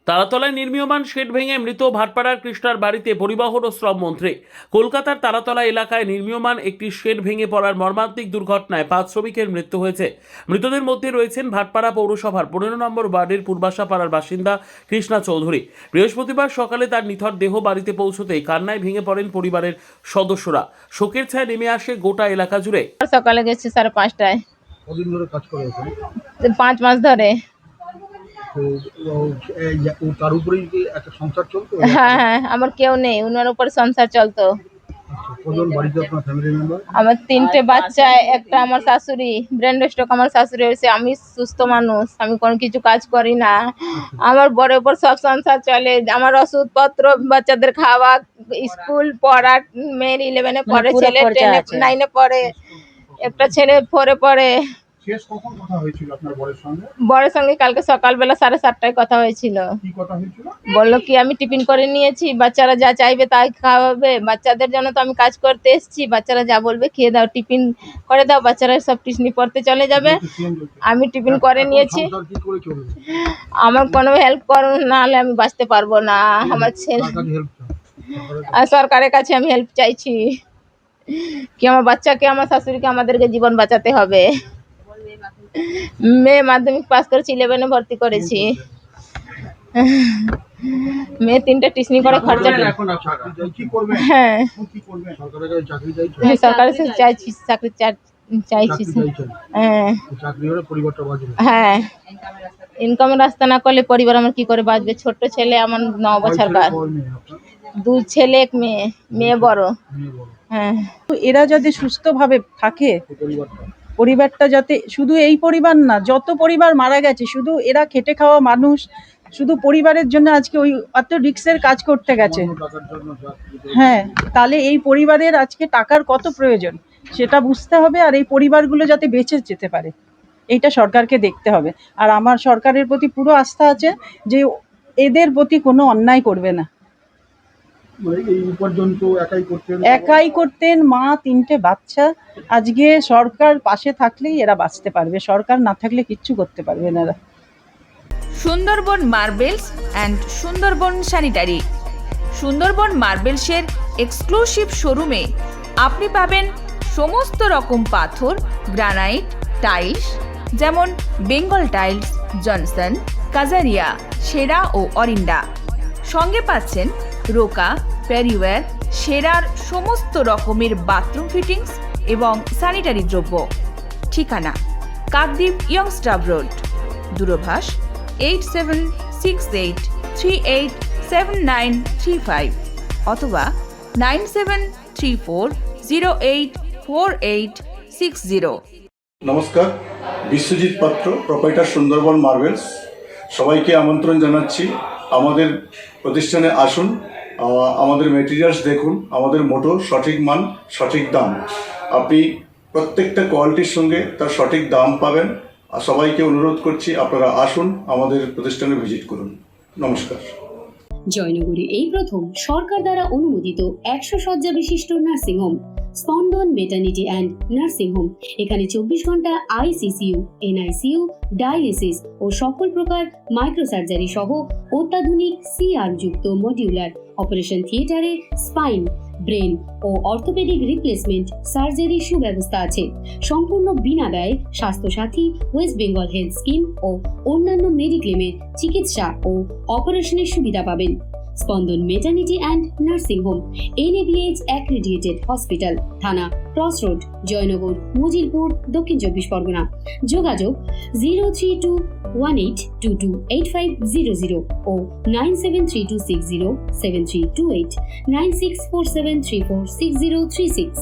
তারাতলায় নির্মীয়মান shade ভেঙে মৃত ভাটপাড়ার কৃষ্ণার বাড়িতে পরিবহন ও শ্রম মন্ত্রী। কলকাতার তারাতলা এলাকায় নির্মীয়মান একটি শেড ভেঙে পড়ার মর্মান্তিক দুর্ঘটনায় 5 শ্রমিকের মৃত্যু হয়েছে। মৃতদের মধ্যে রয়েছেন ভাটপাড়া পৌরসভার 15 নম্বর ওয়ার্ডের পূর্বাশা পাড়ার বাসিন্দা কৃষ্ণা চৌধুরী। বৃহস্পতিবার সকালে তার নিথর দেহ বাড়িতে পৌঁছতেই কান্নায় ভেঙে পড়েন পরিবারের সদস্যরা। শোকের ছায়া নেমে আসে গোটা এলাকা জুড়ে। সকালে গেছি 5:30টায়। কদিন ধরে কাজ করে ওখানে? 5 মাস ধরে। তো ও তার উপরেই কি একটা সংসার চলতো? হ্যাঁ, আমার কেউ নেই, ওনার উপর সংসার চলতো। কজন বাড়িতে আপনার ফ্যামিলি মেম্বার? আমার 3টে বাচ্চা, একটা আমার শাশুড়ি, ব্রেন স্ট্রোক আমার শাশুড়ি হয়েছে। আমি সুস্থ মানুষ, আমি কোনো কিছু কাজ করি না। আমার বড় উপর সব সংসার চলে। আমার ওষুধপত্র, বাচ্চাদের খাওয়া, স্কুল পড়া, মেয়ের 11-এ পড়ে, ছেলে 9-এ পড়ে, একটা ছেলে 4-এ পড়ে। শেষ কখন কথা হয়েছিল আপনার বরের সঙ্গে? বরের সঙ্গে কালকে সকালবেলা 7:30টায় কথা হয়েছিল। কি কথা হয়েছিল? বললো কি আমি টিফিন করে নিয়েছি, বাচ্চারা যা চাইবে তাই খাওয়াবে। বাচ্চাদের জন্য তো আমি কাজ করতে এসেছি, বাচ্চারা যা বলবে খেয়ে দাও, টিফিন করে দাও, বাচ্চারা সব টিউশনি পড়তে চলে যাবে। আমি টিফিন করে নিয়েছি। সংসার কি করে চলবে? আমার কোনো হেল্প করুন, না হলে আমি বাঁচতে পারবো না। আমার ছেলে, কার কাছে হেল্প চান? আর সরকারের কাছে আমি হেল্প চাইছি কি আমার বাচ্চাকে, আমার শাশুড়িকে, আমাদেরকে জীবন বাঁচাতে হবে। মেয়ে মাধ্যমিক পাস করেছি, 11-এ ভর্তি করেছি। মেয়ে 3টে টিউশনি করে খরচা। এখন চাকরি কি করবেন? হ্যাঁ, কি করবেন? সরকারের কাছে চাকরি চাইছেন? হ্যাঁ, সরকারের কাছে চাইছি, চাকরি চাইছি। চাকরি চাইছেন? হ্যাঁ চাকরি হলে পরিবারটা বাঁচবে। হ্যাঁ, ইনকামের রাস্তা না করলে পরিবার আমার কি করে বাঁচবে? ছোট্ট ছেলে আমার 9 বছরকার, 2 ছেলে 1 মেয়ে। মেয়ে বড়। হ্যাঁ, এরা যাতে সুস্থভাবে থাকে, পরিবারটা পরিবারটা যাতে, শুধু এই পরিবার না, যত পরিবার মারা গেছে, শুধু এরা খেটে খাওয়া মানুষ, শুধু পরিবারের জন্য আজকে ওই এত রিস্কের কাজ করতে গেছে। টাকার জন্য হ্যাঁ, তাহলে এই পরিবারের আজকে টাকার কত প্রয়োজন সেটা বুঝতে হবে, আর এই পরিবারগুলো যাতে বেঁচে যেতে পারে এইটা সরকারকে দেখতে হবে। আর আমার সরকারের প্রতি পুরো আস্থা আছে যে এদের প্রতি কোনো অন্যায় করবে না। এই উপার্জন তো একাই করতেন, মা 3টে বাচ্চা। আজকে সরকার পাশে থাকলেই এরা বাঁচতে পারবে, সরকার না থাকলে কিচ্ছু করতে পারবে না এরা। Sundarban Marbles and Sundarban Sanitary. Sundarban মার্বেলসের এক্সক্লুসিভ শোরুমে আপনি পাবেন সমস্ত রকম পাথর, গ্রানাইট, টাইলস, যেমন বেঙ্গল টাইলস, জনসন, কাজারিয়া, সেরা ও অরিন্ডা। সঙ্গে পাচ্ছেন রোকা, প্যারিওয়্যার, সেরার সমস্ত রকমের বাথরুম ফিটিংস এবং স্যানিটারি দ্রব্য। ঠিকানা কাকদ্বীপ ইয়ংস্টার রোড, দূরভাষ 8768387935 অথবা 9734084860। নমস্কার, বিশ্বজিৎ পাত্র, প্রোপাইটার সুন্দরবন মার্বেলস। সবাইকে আমন্ত্রণ জানাচ্ছি আমাদের প্রতিষ্ঠানে আসুন, আমাদের মেটেরিয়ালস দেখুন। আমাদের মোটো সঠিক মান, সঠিক দাম। আপনি প্রত্যেকটা কোয়ালিটির সঙ্গে তার সঠিক দাম পাবেন। আর সবাইকে অনুরোধ করছি আপনারা আসুন, আমাদের প্রতিষ্ঠানে ভিজিট করুন। নমস্কার। জয়নগরে এই প্রথম সরকার দ্বারা অনুমোদিত 100 শয্যা বিশিষ্ট নার্সিংহোম স্পন্দন মেটার্নিটি অ্যান্ড নার্সিং হোম। এখানে 24 ঘন্টা ICCU, NICU, ডায়ালিসিস ও সকল প্রকার মাইক্রোসার্জারি সহ অত্যাধুনিক CR যুক্ত মডিউলার অপারেশন থিয়েটারে স্পাইন, ব্রেন ও অর্থোপেডিক রিপ্লেসমেন্ট সার্জারি সুব্যবস্থা আছে। সম্পূর্ণ বিনা ব্যয় Swasthyasathi, West Bengal health scheme ও অন্যান্য মেডিক্লেমের চিকিৎসা ও অপারেশনের সুবিধা পাবেন। Spandan maternity and nursing home, NABH accredited hospital, Thana cross road, Joynagar, Majilpur, Dakshin 24 Pargana. যোগাযোগ 03218228500 ও 9732607328, 9647346036।